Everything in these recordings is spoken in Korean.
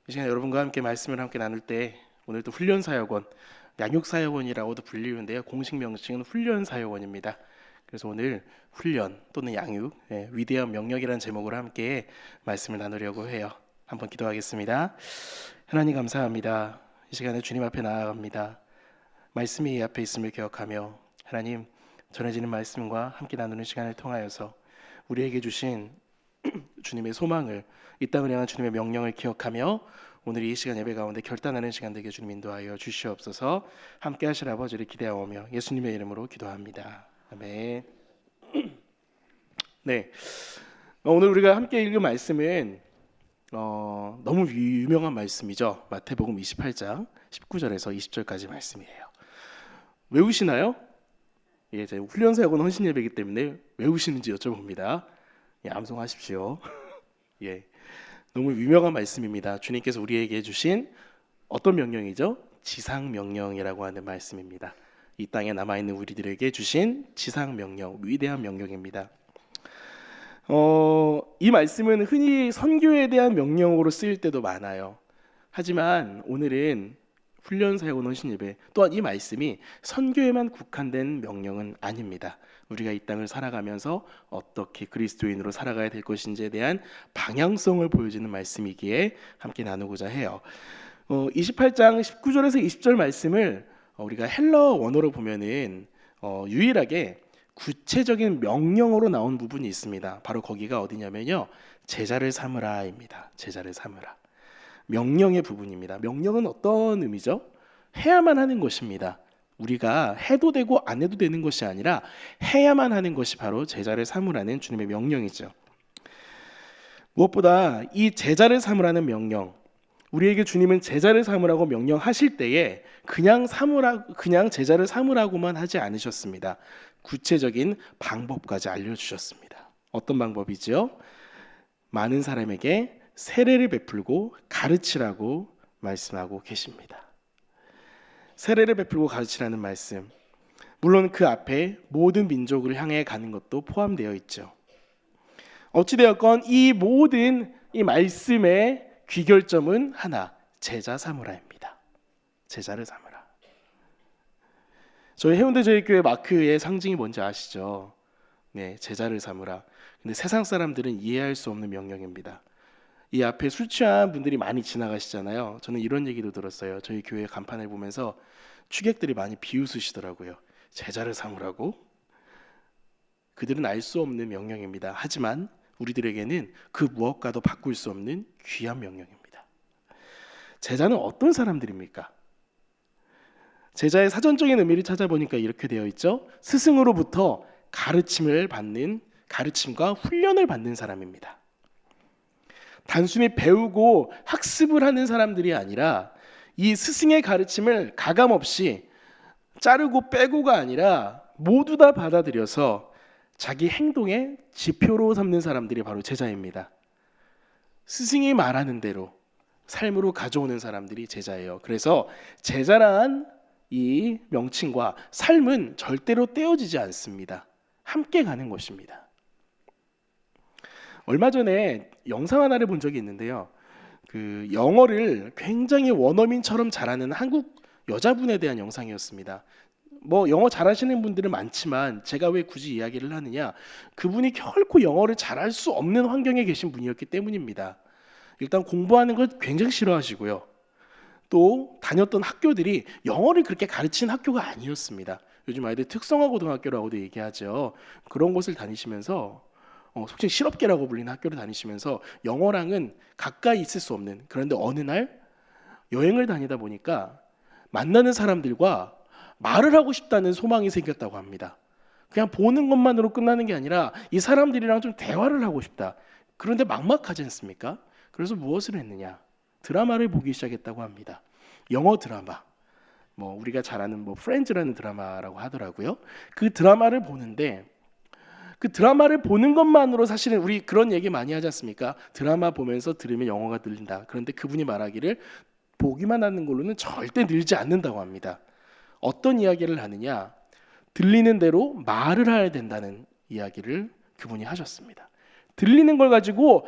이 시간 여러분과 함께 말씀을 함께 나눌 때 오늘 또 훈련사역원, 양육사역원이라고도 불리는데요. 공식 명칭은 훈련사역원입니다. 그래서 오늘 훈련 또는 양육, 위대한 명령이라는 제목으로 함께 말씀을 나누려고 해요. 한번 기도하겠습니다. 하나님 감사합니다. 이 시간에 주님 앞에 나아갑니다. 말씀이 이 앞에 있음을 기억하며 하나님 전해지는 말씀과 함께 나누는 시간을 통하여서 우리에게 주신 주님의 소망을, 이 땅을 향한 주님의 명령을 기억하며 오늘 이 시간 예배 가운데 결단하는 시간 되게 주님 인도하여 주시옵소서. 함께 하실 아버지를 기대하오며 예수님의 이름으로 기도합니다. 아멘. 네, 오늘 우리가 함께 읽은 말씀은 너무 유명한 말씀이죠. 마태복음 28장 19절에서 20절까지 말씀이에요. 외우시나요? 예, 제 훈련사역은 헌신 예배이기 때문에 외우시는지 여쭤봅니다. 예, 암송하십시오. 예, 너무 유명한 말씀입니다. 주님께서 우리에게 주신 어떤 명령이죠? 지상 명령이라고 하는 말씀입니다. 이 땅에 남아 있는 우리들에게 주신 지상 명령, 위대한 명령입니다. 이 말씀은 흔히 선교에 대한 명령으로 쓰일 때도 많아요. 하지만 오늘은 훈련사역원 헌신예배 또한 이 말씀이 선교에만 국한된 명령은 아닙니다. 우리가 이 땅을 살아가면서 어떻게 그리스도인으로 살아가야 될 것인지에 대한 방향성을 보여주는 말씀이기에 함께 나누고자 해요. 28장 19절에서 20절 말씀을 우리가 헬러 원어로 보면은 유일하게 구체적인 명령으로 나온 부분이 있습니다. 바로 거기가 어디냐면요, 제자를 삼으라입니다. 제자를 삼으라. 명령의 부분입니다. 명령은 어떤 의미죠? 해야만 하는 것입니다. 우리가 해도 되고 안 해도 되는 것이 아니라 해야만 하는 것이 바로 제자를 삼으라는 주님의 명령이죠. 무엇보다 이 제자를 삼으라는 명령, 우리에게 주님은 제자를 삼으라고 명령하실 때에 그냥 제자를 삼으라고만 하지 않으셨습니다. 구체적인 방법까지 알려주셨습니다. 어떤 방법이죠? 많은 사람에게 세례를 베풀고 가르치라고 말씀하고 계십니다. 세례를 베풀고 가르치라는 말씀, 물론 그 앞에 모든 민족을 향해 가는 것도 포함되어 있죠. 어찌되었건 이 모든 이 말씀의 귀결점은 하나, 제자 삼으라입니다. 제자를 삼으라. 저희 해운대 저희교회 마크의 상징이 뭔지 아시죠? 네, 제자를 삼으라. 근데 세상 사람들은 이해할 수 없는 명령입니다. 이 앞에 술 취한 분들이 많이 지나가시잖아요. 저는 이런 얘기도 들었어요. 저희 교회 간판을 보면서 취객들이 많이 비웃으시더라고요. 제자를 삼으라고? 그들은 알 수 없는 명령입니다. 하지만 우리들에게는 그 무엇과도 바꿀 수 없는 귀한 명령입니다. 제자는 어떤 사람들입니까? 제자의 사전적인 의미를 찾아보니까 이렇게 되어 있죠. 스승으로부터 가르침과 훈련을 받는 사람입니다. 단순히 배우고 학습을 하는 사람들이 아니라 이 스승의 가르침을 가감없이 자르고 빼고가 아니라 모두 다 받아들여서 자기 행동의 지표로 삼는 사람들이 바로 제자입니다. 스승이 말하는 대로 삶으로 가져오는 사람들이 제자예요. 그래서 제자란 이 명칭과 삶은 절대로 떼어지지 않습니다. 함께 가는 것입니다. 얼마 전에 영상 하나를 본 적이 있는데요. 그 영어를 굉장히 원어민처럼 잘하는 한국 여자분에 대한 영상이었습니다. 뭐 영어 잘하시는 분들은 많지만 제가 왜 굳이 이야기를 하느냐, 그분이 결코 영어를 잘할 수 없는 환경에 계신 분이었기 때문입니다. 일단 공부하는 걸 굉장히 싫어하시고요. 또 다녔던 학교들이 영어를 그렇게 가르치는 학교가 아니었습니다. 요즘 아이들 특성화고등학교라고도 얘기하죠. 그런 곳을 다니시면서 속칭 실업계라고 불리는 학교를 다니시면서 영어랑은 가까이 있을 수 없는, 그런데 어느 날 여행을 다니다 보니까 만나는 사람들과 말을 하고 싶다는 소망이 생겼다고 합니다. 그냥 보는 것만으로 끝나는 게 아니라 이 사람들이랑 좀 대화를 하고 싶다. 그런데 막막하지 않습니까? 그래서 무엇을 했느냐? 드라마를 보기 시작했다고 합니다. 영어 드라마. 우리가 잘 아는 프렌즈라는 드라마라고 하더라고요. 그 드라마를 보는데 그 드라마를 보는 것만으로 사실은 우리 그런 얘기 많이 하지 않습니까? 드라마 보면서 들으면 영어가 늘린다. 그런데 그분이 말하기를 보기만 하는 걸로는 절대 늘지 않는다고 합니다. 어떤 이야기를 하느냐? 들리는 대로 말을 해야 된다는 이야기를 그분이 하셨습니다. 들리는 걸 가지고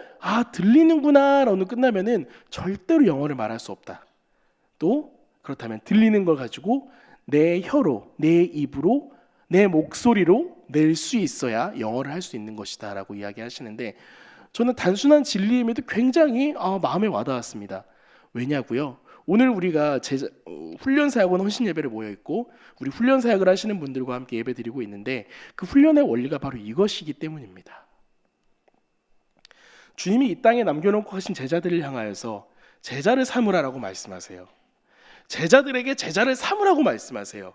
들리는구나라고 끝나면은 절대로 영어를 말할 수 없다. 또 그렇다면 들리는 걸 가지고 내 혀로, 내 입으로, 내 목소리로 낼 수 있어야 영어를 할 수 있는 것이다라고 이야기하시는데, 저는 단순한 진리임에도 굉장히 마음에 와닿았습니다. 왜냐고요? 오늘 우리가 훈련 사역원 헌신 예배를 모여 있고 우리 훈련 사역을 하시는 분들과 함께 예배 드리고 있는데, 그 훈련의 원리가 바로 이것이기 때문입니다. 주님이 이 땅에 남겨놓고 하신 제자들을 향하여서 제자를 삼으라라고 말씀하세요. 제자들에게 제자를 삼으라고 말씀하세요.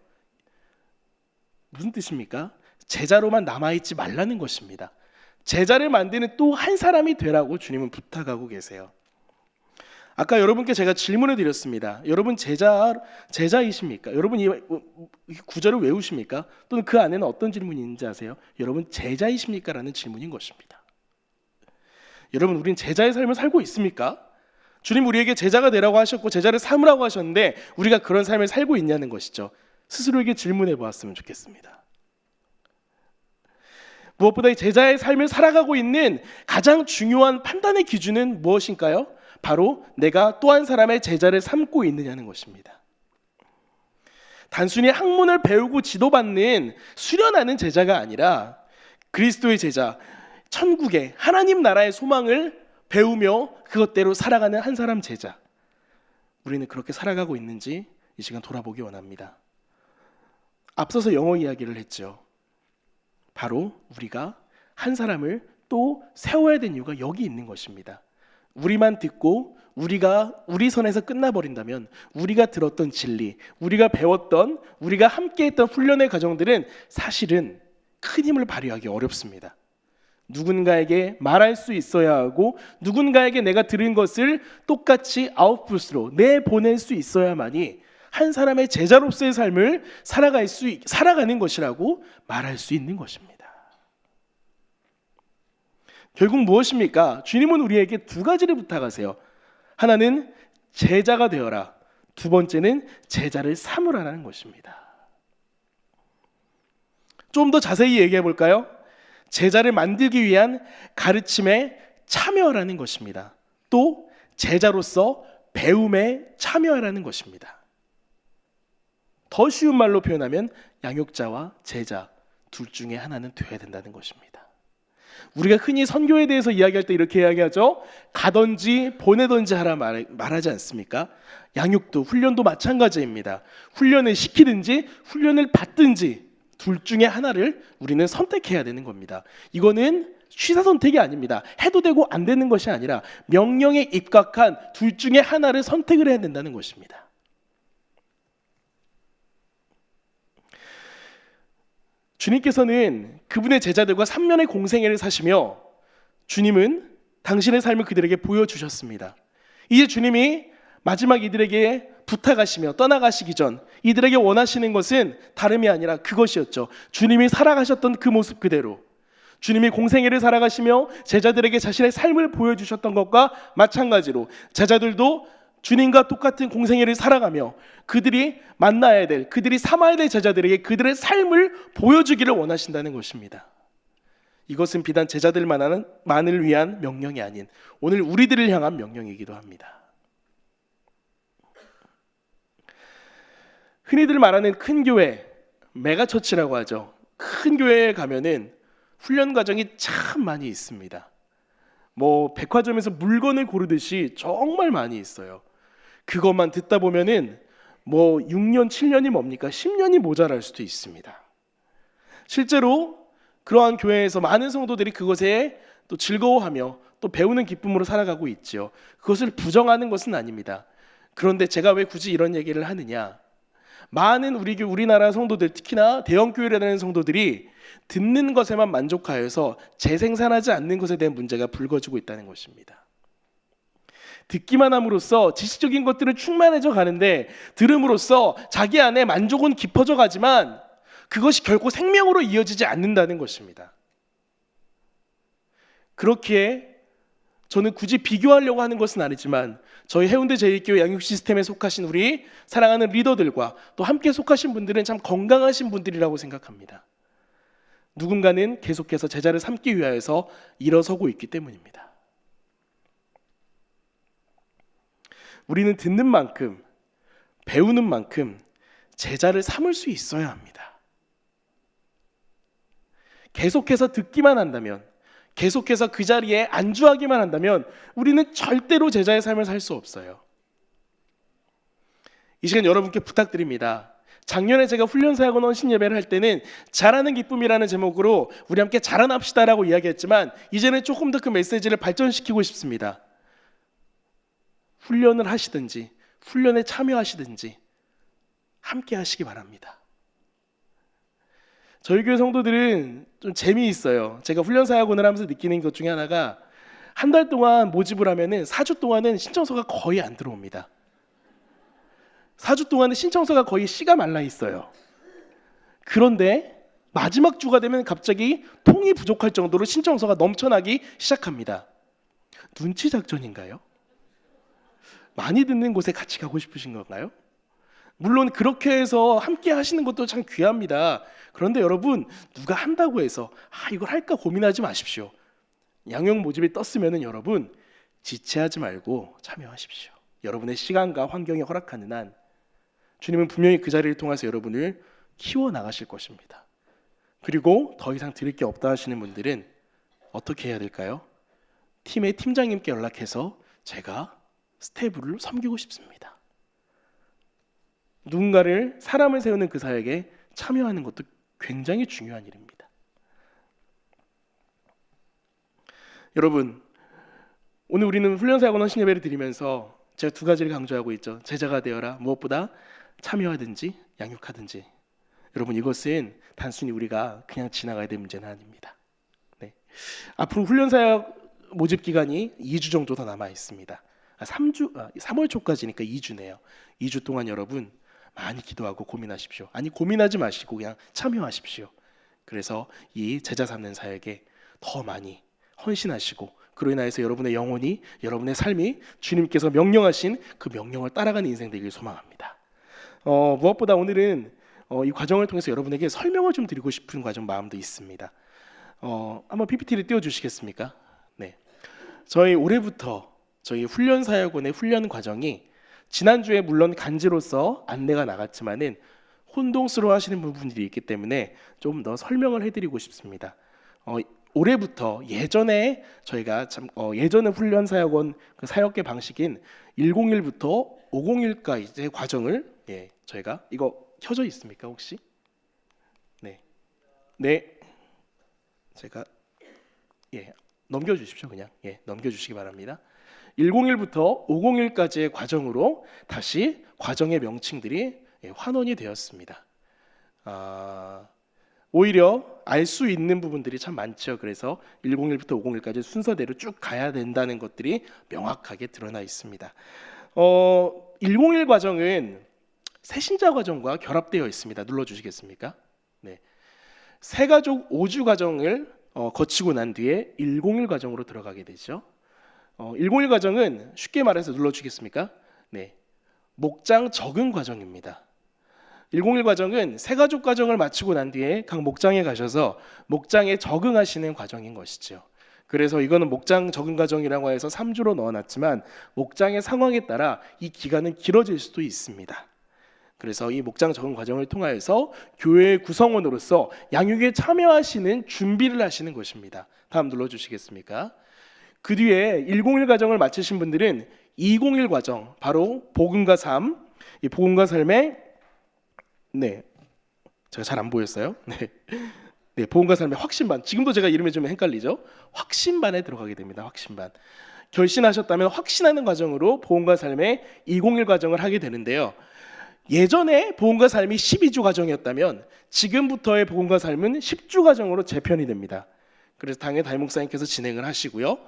무슨 뜻입니까? 제자로만 남아있지 말라는 것입니다. 제자를 만드는 또 한 사람이 되라고 주님은 부탁하고 계세요. 아까 여러분께 제가 질문을 드렸습니다. 여러분 제자이십니까? 여러분 이 구절을 외우십니까? 또는 그 안에는 어떤 질문이 있는지 아세요? 여러분 제자이십니까? 라는 질문인 것입니다. 여러분, 우린 제자의 삶을 살고 있습니까? 주님 우리에게 제자가 되라고 하셨고 제자를 삼으라고 하셨는데 우리가 그런 삶을 살고 있냐는 것이죠. 스스로에게 질문해 보았으면 좋겠습니다. 무엇보다 이 제자의 삶을 살아가고 있는 가장 중요한 판단의 기준은 무엇인가요? 바로 내가 또 한 사람의 제자를 삼고 있느냐는 것입니다. 단순히 학문을 배우고 지도받는 수련하는 제자가 아니라 그리스도의 제자, 천국의 하나님 나라의 소망을 배우며 그것대로 살아가는 한 사람 제자, 우리는 그렇게 살아가고 있는지 이 시간 돌아보기 원합니다. 앞서서 영어 이야기를 했죠. 바로 우리가 한 사람을 또 세워야 되는 이유가 여기 있는 것입니다. 우리만 듣고 우리 선에서 끝나버린다면 우리가 들었던 진리, 우리가 배웠던, 우리가 함께했던 훈련의 과정들은 사실은 큰 힘을 발휘하기 어렵습니다. 누군가에게 말할 수 있어야 하고 누군가에게 내가 들은 것을 똑같이 아웃풋으로 내보낼 수 있어야만이 한 사람의 제자로서의 삶을 살아가는 것이라고 말할 수 있는 것입니다. 결국 무엇입니까? 주님은 우리에게 두 가지를 부탁하세요. 하나는 제자가 되어라. 두 번째는 제자를 삼으라는 것입니다. 좀 더 자세히 얘기해 볼까요? 제자를 만들기 위한 가르침에 참여하라는 것입니다. 또 제자로서 배움에 참여하라는 것입니다. 더 쉬운 말로 표현하면 양육자와 제자 둘 중에 하나는 되어야 된다는 것입니다. 우리가 흔히 선교에 대해서 이야기할 때 이렇게 이야기하죠. 가든지 보내든지 하라 말하지 않습니까? 양육도 훈련도 마찬가지입니다. 훈련을 시키든지 훈련을 받든지 둘 중에 하나를 우리는 선택해야 되는 겁니다. 이거는 취사 선택이 아닙니다. 해도 되고 안 되는 것이 아니라 명령에 입각한 둘 중에 하나를 선택을 해야 된다는 것입니다. 주님께서는 그분의 제자들과 3년의 공생애를 사시며 주님은 당신의 삶을 그들에게 보여주셨습니다. 이제 주님이 마지막 이들에게 부탁하시며 떠나가시기 전 이들에게 원하시는 것은 다름이 아니라 그것이었죠. 주님이 살아가셨던 그 모습 그대로, 주님이 공생애를 살아가시며 제자들에게 자신의 삶을 보여주셨던 것과 마찬가지로 제자들도 주님과 똑같은 공생애를 살아가며 그들이 만나야 될, 그들이 삼아야 될 제자들에게 그들의 삶을 보여주기를 원하신다는 것입니다. 이것은 비단 제자들만을 위한 명령이 아닌 오늘 우리들을 향한 명령이기도 합니다. 흔히들 말하는 큰 교회, 메가처치라고 하죠. 큰 교회에 가면은 훈련 과정이 참 많이 있습니다. 백화점에서 물건을 고르듯이 정말 많이 있어요. 그것만 듣다 보면은 6년, 7년이 뭡니까? 10년이 모자랄 수도 있습니다. 실제로 그러한 교회에서 많은 성도들이 그것에 또 즐거워하며 또 배우는 기쁨으로 살아가고 있죠. 그것을 부정하는 것은 아닙니다. 그런데 제가 왜 굳이 이런 얘기를 하느냐? 많은 우리나라 성도들, 특히나 대형 교회를 다니는 성도들이 듣는 것에만 만족하여서 재생산하지 않는 것에 대한 문제가 불거지고 있다는 것입니다. 듣기만 함으로써 지식적인 것들은 충만해져 가는데 들음으로써 자기 안에 만족은 깊어져 가지만 그것이 결코 생명으로 이어지지 않는다는 것입니다. 그렇기에 저는 굳이 비교하려고 하는 것은 아니지만 저희 해운대 제1교회 양육 시스템에 속하신 우리 사랑하는 리더들과 또 함께 속하신 분들은 참 건강하신 분들이라고 생각합니다. 누군가는 계속해서 제자를 삼기 위하여서 일어서고 있기 때문입니다. 우리는 듣는 만큼, 배우는 만큼 제자를 삼을 수 있어야 합니다. 계속해서 듣기만 한다면, 계속해서 그 자리에 안주하기만 한다면 우리는 절대로 제자의 삶을 살 수 없어요. 이 시간 여러분께 부탁드립니다. 작년에 제가 훈련사역원 헌신 예배를 할 때는 잘하는 기쁨이라는 제목으로 우리 함께 자라납시다라고 이야기했지만 이제는 조금 더 그 메시지를 발전시키고 싶습니다. 훈련을 하시든지 훈련에 참여하시든지 함께 하시기 바랍니다. 저희 교회 성도들은 좀 재미있어요. 제가 훈련사역원을 하면서 느끼는 것 중에 하나가 한 달 동안 모집을 하면은 4주 동안은 신청서가 거의 안 들어옵니다. 4주 동안은 신청서가 거의 씨가 말라 있어요. 그런데 마지막 주가 되면 갑자기 통이 부족할 정도로 신청서가 넘쳐나기 시작합니다. 눈치 작전인가요? 많이 듣는 곳에 같이 가고 싶으신 건가요? 물론 그렇게 해서 함께 하시는 것도 참 귀합니다. 그런데 여러분, 누가 한다고 해서 이걸 할까 고민하지 마십시오. 양육 모집이 떴으면 여러분 지체하지 말고 참여하십시오. 여러분의 시간과 환경이 허락하는 한 주님은 분명히 그 자리를 통해서 여러분을 키워나가실 것입니다. 그리고 더 이상 드릴 게 없다 하시는 분들은 어떻게 해야 될까요? 팀의 팀장님께 연락해서 제가 스태프를 섬기고 싶습니다. 누군가를, 사람을 세우는 그 사역에 참여하는 것도 굉장히 중요한 일입니다. 여러분, 오늘 우리는 훈련사역원 헌신 예배를 드리면서 제가 두 가지를 강조하고 있죠. 제자가 되어라. 무엇보다 참여하든지 양육하든지. 여러분, 이것은 단순히 우리가 그냥 지나가야 될 문제는 아닙니다. 네. 앞으로 훈련사역 모집 기간이 2주 정도 더 남아 있습니다. 3월 초까지니까 2주네요. 2주 동안 여러분 많이 기도하고 고민하십시오. 아니, 고민하지 마시고 그냥 참여하십시오. 그래서 이 제자 삼는 사역에 더 많이 헌신하시고 그로 인하여서 여러분의 영혼이, 여러분의 삶이 주님께서 명령하신 그 명령을 따라가는 인생 되길 소망합니다. 무엇보다 오늘은 이 과정을 통해서 여러분에게 설명을 좀 드리고 싶은 마음도 있습니다. 한번 PPT를 띄워주시겠습니까? 네, 저희 올해부터 저희 훈련사역원의 훈련 과정이 지난주에 물론 간지로서 안내가 나갔지만은 혼동스러워하시는 부분들이 있기 때문에 좀 더 설명을 해드리고 싶습니다. 올해부터 예전에 저희가 예전의 훈련사역원 그 사역계 방식인 101부터 501까지의 과정을 저희가 이거 켜져 있습니까 혹시? 네, 제가 넘겨주십시오. 그냥 넘겨주시기 바랍니다. 101부터 501까지의 과정으로 다시 과정의 명칭들이 환원이 되었습니다. 오히려 알 수 있는 부분들이 참 많죠. 그래서 101부터 501까지 순서대로 쭉 가야 된다는 것들이 명확하게 드러나 있습니다. 101 과정은 새신자 과정과 결합되어 있습니다. 눌러주시겠습니까? 네, 새가족 5주 과정을 거치고 난 뒤에 101 과정으로 들어가게 되죠. 101 과정은 쉽게 말해서 눌러주겠습니까? 네, 목장 적응 과정입니다. 101 과정은 새가족 과정을 마치고 난 뒤에 각 목장에 가셔서 목장에 적응하시는 과정인 것이죠. 그래서 이거는 목장 적응 과정이라고 해서 3주로 넣어놨지만 목장의 상황에 따라 이 기간은 길어질 수도 있습니다. 그래서 이 목장 적응 과정을 통하여서 교회의 구성원으로서 양육에 참여하시는 준비를 하시는 것입니다. 다음 눌러주시겠습니까? 그 뒤에 101 과정을 마치신 분들은 201 과정, 바로 복음과 삶, 이 복음과 삶의 제가 잘 안 보였어요. 네, 복음과 삶의 확신반. 지금도 제가 이름이 좀 헷갈리죠. 확신반에 들어가게 됩니다. 확신반. 결신하셨다면 확신하는 과정으로 복음과 삶의 201 과정을 하게 되는데요. 예전에 복음과 삶이 12주 과정이었다면 지금부터의 복음과 삶은 10주 과정으로 재편이 됩니다. 그래서 당연히 담임 목사님께서 진행을 하시고요.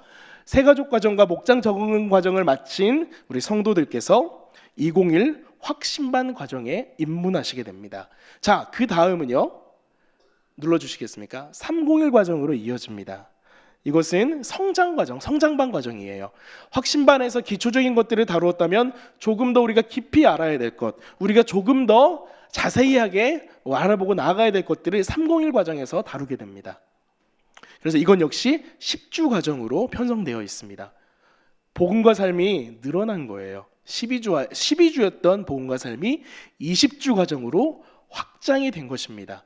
새가족 과정과 목장 적응 과정을 마친 우리 성도들께서 201 확신반 과정에 입문하시게 됩니다. 자, 그 다음은요. 눌러주시겠습니까? 301 과정으로 이어집니다. 이것은 성장 과정, 성장반 과정이에요. 확신반에서 기초적인 것들을 다루었다면 조금 더 우리가 깊이 알아야 될 것, 우리가 조금 더 자세하게 알아보고 나아가야 될 것들을 301 과정에서 다루게 됩니다. 그래서 이건 역시 10주 과정으로 편성되어 있습니다. 복음과 삶이 늘어난 거예요. 12주였던 복음과 삶이 20주 과정으로 확장이 된 것입니다.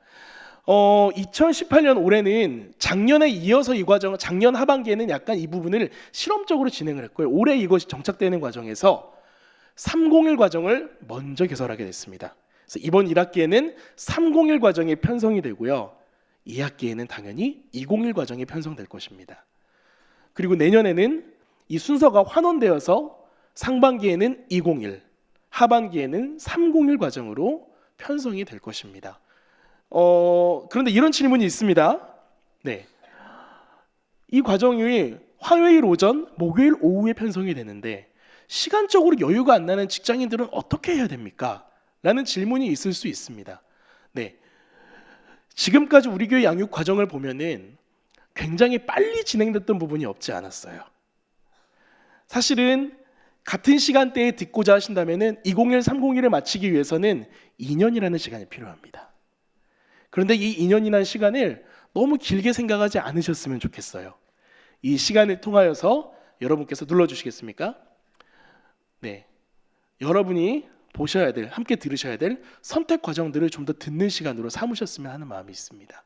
2018년 올해는 작년에 이어서 이 과정, 작년 하반기에는 약간 이 부분을 실험적으로 진행을 했고요. 올해 이것이 정착되는 과정에서 301 과정을 먼저 개설하게 됐습니다. 그래서 이번 1학기에는 301 과정이 편성이 되고요. 2학기에는 당연히 201 과정이 편성될 것입니다. 그리고 내년에는 이 순서가 환원되어서 상반기에는 201, 하반기에는 301 과정으로 편성이 될 것입니다. 그런데 이런 질문이 있습니다. 네, 이 과정이 화요일 오전, 목요일 오후에 편성이 되는데 시간적으로 여유가 안 나는 직장인들은 어떻게 해야 됩니까? 라는 질문이 있을 수 있습니다. 네, 지금까지 우리 교회 양육 과정을 보면은 굉장히 빨리 진행됐던 부분이 없지 않았어요. 사실은 같은 시간대에 듣고자 하신다면은 201, 301을 마치기 위해서는 2년이라는 시간이 필요합니다. 그런데 이 2년이라는 시간을 너무 길게 생각하지 않으셨으면 좋겠어요. 이 시간을 통하여서 여러분께서 눌러주시겠습니까? 네, 여러분이 보셔야 될, 함께 들으셔야 될 선택 과정들을 좀 더 듣는 시간으로 삼으셨으면 하는 마음이 있습니다.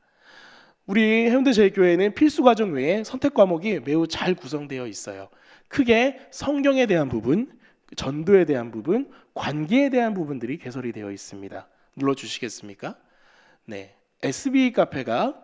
우리 해운대 제일교회는 필수 과정 외에 선택 과목이 매우 잘 구성되어 있어요. 크게 성경에 대한 부분, 전도에 대한 부분, 관계에 대한 부분들이 개설이 되어 있습니다. 눌러주시겠습니까? 네, SB 카페가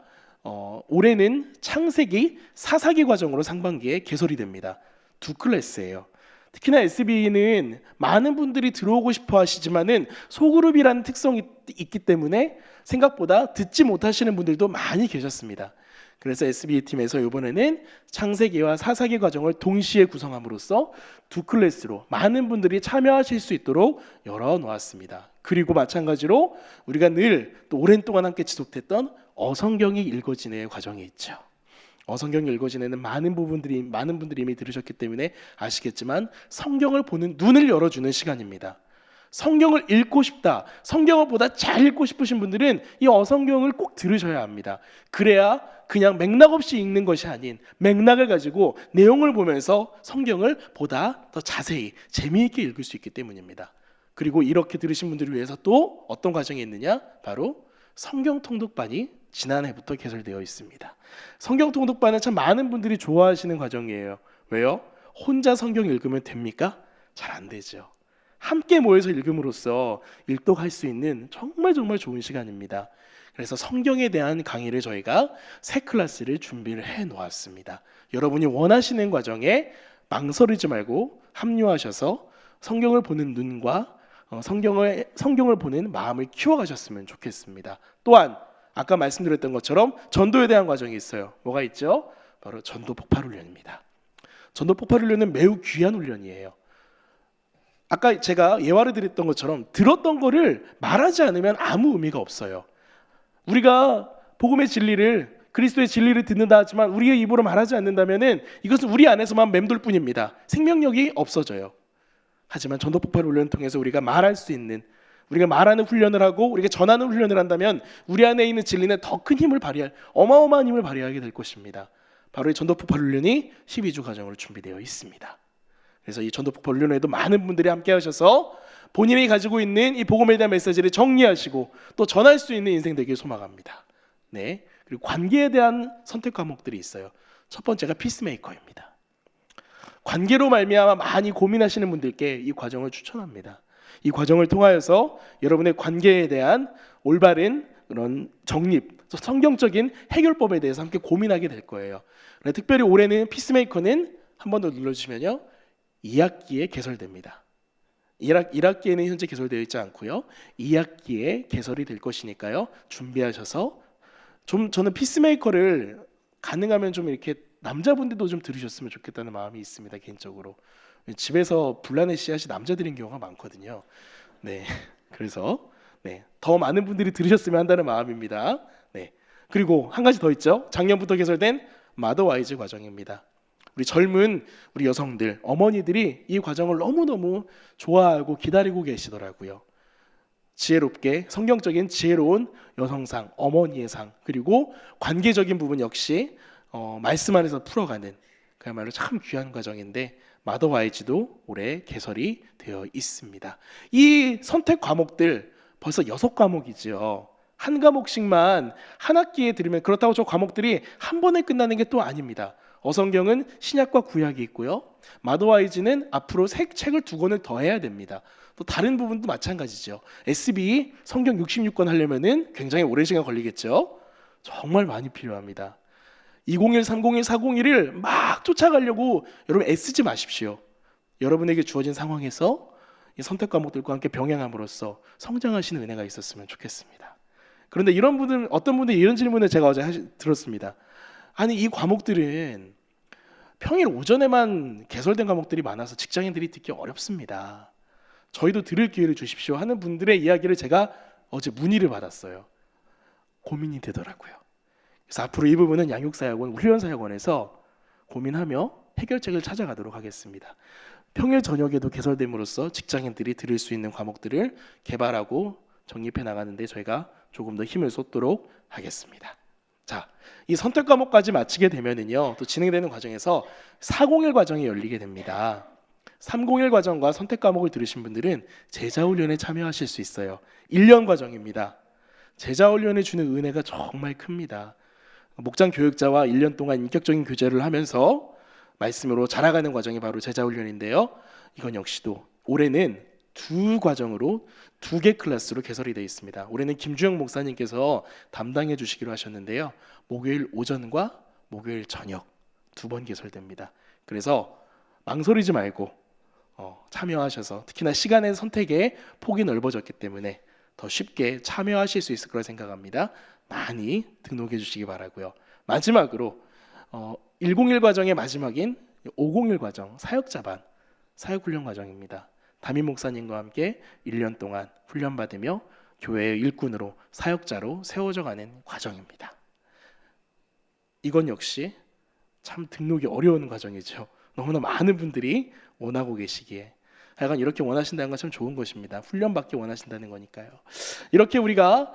올해는 창세기, 사사기 과정으로 상반기에 개설이 됩니다. 2클래스예요. 특히나 SB는 많은 분들이 들어오고 싶어 하시지만은 소그룹이라는 특성이 있기 때문에 생각보다 듣지 못하시는 분들도 많이 계셨습니다. 그래서 SB 팀에서 이번에는 창세기와 사사기 과정을 동시에 구성함으로써 2클래스로 많은 분들이 참여하실 수 있도록 열어놓았습니다. 그리고 마찬가지로 우리가 늘 또 오랜 동안 함께 지속됐던 어성경이 읽어지는 과정이 있죠. 어성경이 읽어지는 많은 분들이 이미 들으셨기 때문에 아시겠지만 성경을 보는 눈을 열어주는 시간입니다. 성경을 읽고 싶다, 성경을 보다 잘 읽고 싶으신 분들은 이 어성경을 꼭 들으셔야 합니다. 그래야 그냥 맥락 없이 읽는 것이 아닌 맥락을 가지고 내용을 보면서 성경을 보다 더 자세히 재미있게 읽을 수 있기 때문입니다. 그리고 이렇게 들으신 분들을 위해서 또 어떤 과정이 있느냐? 바로 성경 통독반이 지난해부터 개설되어 있습니다. 성경 통독반은 참 많은 분들이 좋아하시는 과정이에요. 왜요? 혼자 성경 읽으면 됩니까? 잘 안 되죠. 함께 모여서 읽음으로써 일독할 수 있는 정말 좋은 시간입니다. 그래서 성경에 대한 강의를 저희가 3클래스를 준비를 해 놓았습니다. 여러분이 원하시는 과정에 망설이지 말고 합류하셔서 성경을 보는 눈과 성경을 보는 마음을 키워가셨으면 좋겠습니다. 또한 아까 말씀드렸던 것처럼 전도에 대한 과정이 있어요. 뭐가 있죠? 바로 전도 폭발 훈련입니다. 전도 폭발 훈련은 매우 귀한 훈련이에요. 아까 제가 예화를 드렸던 것처럼 들었던 거를 말하지 않으면 아무 의미가 없어요. 우리가 복음의 진리를, 그리스도의 진리를 듣는다 하지만 우리의 입으로 말하지 않는다면은 이것은 우리 안에서만 맴돌 뿐입니다. 생명력이 없어져요. 하지만 전도 폭발 훈련을 통해서 우리가 말할 수 있는, 우리가 말하는 훈련을 하고 우리가 전하는 훈련을 한다면 우리 안에 있는 진리는 더 큰 힘을 발휘할, 어마어마한 힘을 발휘하게 될 것입니다. 바로 이 전도 폭발 훈련이 12주 과정으로 준비되어 있습니다. 그래서 이 전도 폭발 훈련에도 많은 분들이 함께 하셔서 본인이 가지고 있는 이 복음에 대한 메시지를 정리하시고 또 전할 수 있는 인생 되길 소망합니다. 네. 그리고 관계에 대한 선택 과목들이 있어요. 첫 번째가 피스메이커입니다. 관계로 말미암아 많이 고민하시는 분들께 이 과정을 추천합니다. 이 과정을 통하여서 여러분의 관계에 대한 올바른 그런 정립, 성경적인 해결법에 대해서 함께 고민하게 될 거예요. 특별히 올해는 피스메이커는 한 번 더 눌러주시면요, 2학기에 개설됩니다. 1학기에는 현재 개설되어 있지 않고요, 2학기에 개설이 될 것이니까요, 준비하셔서 저는 피스메이커를 가능하면 좀 이렇게 남자분들도 좀 들으셨으면 좋겠다는 마음이 있습니다. 개인적으로 집에서 분란의 씨앗이 남자들인 경우가 많거든요. 네, 그래서 더 많은 분들이 들으셨으면 한다는 마음입니다. 네, 그리고 한 가지 더 있죠. 작년부터 개설된 마더와이즈 과정입니다. 우리 젊은 우리 여성들, 어머니들이 이 과정을 너무너무 좋아하고 기다리고 계시더라고요. 지혜롭게 성경적인 지혜로운 여성상, 어머니의 상, 그리고 관계적인 부분 역시 말씀 안에서 풀어가는 그야말로 참 귀한 과정인데 마더 와이즈도 올해 개설이 되어 있습니다. 이 선택 과목들 벌써 6과목이죠. 한 과목씩만 한 학기에 들으면 그렇다고 저 과목들이 한 번에 끝나는 게 또 아닙니다. 어성경은 신약과 구약이 있고요. 마더 와이즈는 앞으로 책을 2권을 더 해야 됩니다. 또 다른 부분도 마찬가지죠. SB 성경 66권 하려면은 굉장히 오랜 시간 걸리겠죠. 정말 많이 필요합니다. 201, 301, 401을 막 쫓아가려고 여러분 애쓰지 마십시오. 여러분에게 주어진 상황에서 이 선택 과목들과 함께 병행함으로써 성장하시는 은혜가 있었으면 좋겠습니다. 그런데 어떤 분들이 이런 질문을 제가 어제 들었습니다. 아니 이 과목들은 평일 오전에만 개설된 과목들이 많아서 직장인들이 듣기 어렵습니다. 저희도 들을 기회를 주십시오 하는 분들의 이야기를 제가 어제 문의를 받았어요. 고민이 되더라고요. 그래서 앞으로 이 부분은 양육사역원, 훈련사역원에서 고민하며 해결책을 찾아가도록 하겠습니다. 평일 저녁에도 개설됨으로써 직장인들이 들을 수 있는 과목들을 개발하고 정립해 나가는데 저희가 조금 더 힘을 쏟도록 하겠습니다. 자, 이 선택 과목까지 마치게 되면은요, 또 진행되는 과정에서 401 과정이 열리게 됩니다. 301 과정과 선택 과목을 들으신 분들은 제자훈련에 참여하실 수 있어요. 1년 과정입니다. 제자훈련이 주는 은혜가 정말 큽니다. 목장 교육자와 1년 동안 인격적인 교제를 하면서 말씀으로 자라가는 과정이 바로 제자훈련인데요. 이건 역시도 올해는 2과정으로 2개 클래스로 개설이 되어 있습니다. 올해는 김주영 목사님께서 담당해 주시기로 하셨는데요. 목요일 오전과 목요일 저녁 2번 개설됩니다. 그래서 망설이지 말고 참여하셔서 특히나 시간의 선택에 폭이 넓어졌기 때문에 더 쉽게 참여하실 수 있을 거라 생각합니다. 많이 등록해 주시기 바라고요. 마지막으로 101 과정의 마지막인 501 과정 사역자반 사역훈련 과정입니다. 담임 목사님과 함께 1년 동안 훈련받으며 교회의 일꾼으로 사역자로 세워져 가는 과정입니다. 이건 역시 참 등록이 어려운 과정이죠. 너무나 많은 분들이 원하고 계시기에 하여간 이렇게 원하신다는 건 참 좋은 것입니다. 훈련받기 원하신다는 거니까요. 이렇게 우리가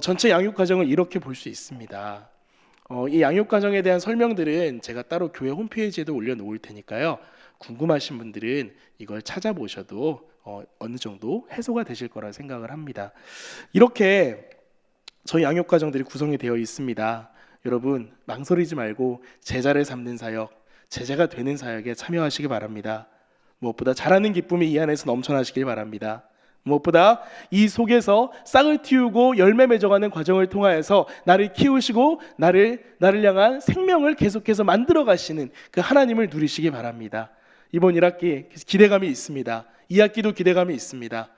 전체 양육 과정을 이렇게 볼 수 있습니다. 이 양육 과정에 대한 설명들은 제가 따로 교회 홈페이지에도 올려놓을 테니까요. 궁금하신 분들은 이걸 찾아보셔도 어느 정도 해소가 되실 거라 생각을 합니다. 이렇게 저희 양육 과정들이 구성이 되어 있습니다. 여러분 망설이지 말고 제자를 삼는 사역, 제자가 되는 사역에 참여하시기 바랍니다. 무엇보다 잘하는 기쁨이 이 안에서 넘쳐나시길 바랍니다. 무엇보다 이 속에서 싹을 틔우고 열매 맺어가는 과정을 통하여서 나를 키우시고 나를 향한 생명을 계속해서 만들어 가시는 그 하나님을 누리시기 바랍니다. 이번 1학기 기대감이 있습니다. 2학기도 기대감이 있습니다.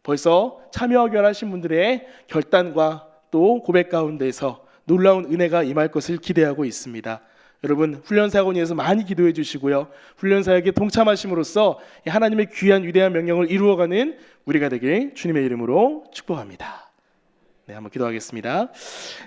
벌써 참여하기 원하신 분들의 결단과 또 고백 가운데서 놀라운 은혜가 임할 것을 기대하고 있습니다. 여러분 훈련사역원에서 많이 기도해 주시고요. 훈련사역에 동참하심으로써 하나님의 귀한 위대한 명령을 이루어가는 우리가 되길 주님의 이름으로 축복합니다. 네, 한번 기도하겠습니다.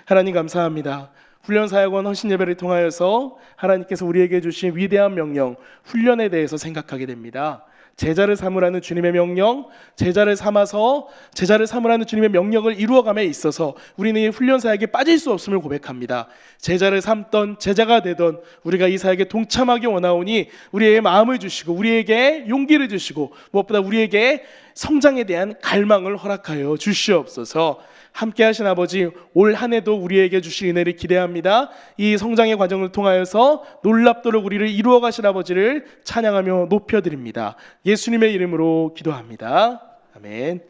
하나님 감사합니다. 훈련사역원 헌신예배를 통하여서 하나님께서 우리에게 주신 위대한 명령 훈련에 대해서 생각하게 됩니다. 제자를 삼으라는 주님의 명령, 제자를 삼으라는 주님의 명령을 이루어감에 있어서 우리는 이 훈련 사역에 빠질 수 없음을 고백합니다. 제자를 삼던 제자가 되던 우리가 이 사역에 동참하기 원하오니 우리의 마음을 주시고 우리에게 용기를 주시고 무엇보다 우리에게 성장에 대한 갈망을 허락하여 주시옵소서. 함께 하신 아버지 올 한 해도 우리에게 주실 은혜를 기대합니다. 이 성장의 과정을 통하여서 놀랍도록 우리를 이루어 가실 아버지를 찬양하며 높여드립니다. 예수님의 이름으로 기도합니다. 아멘.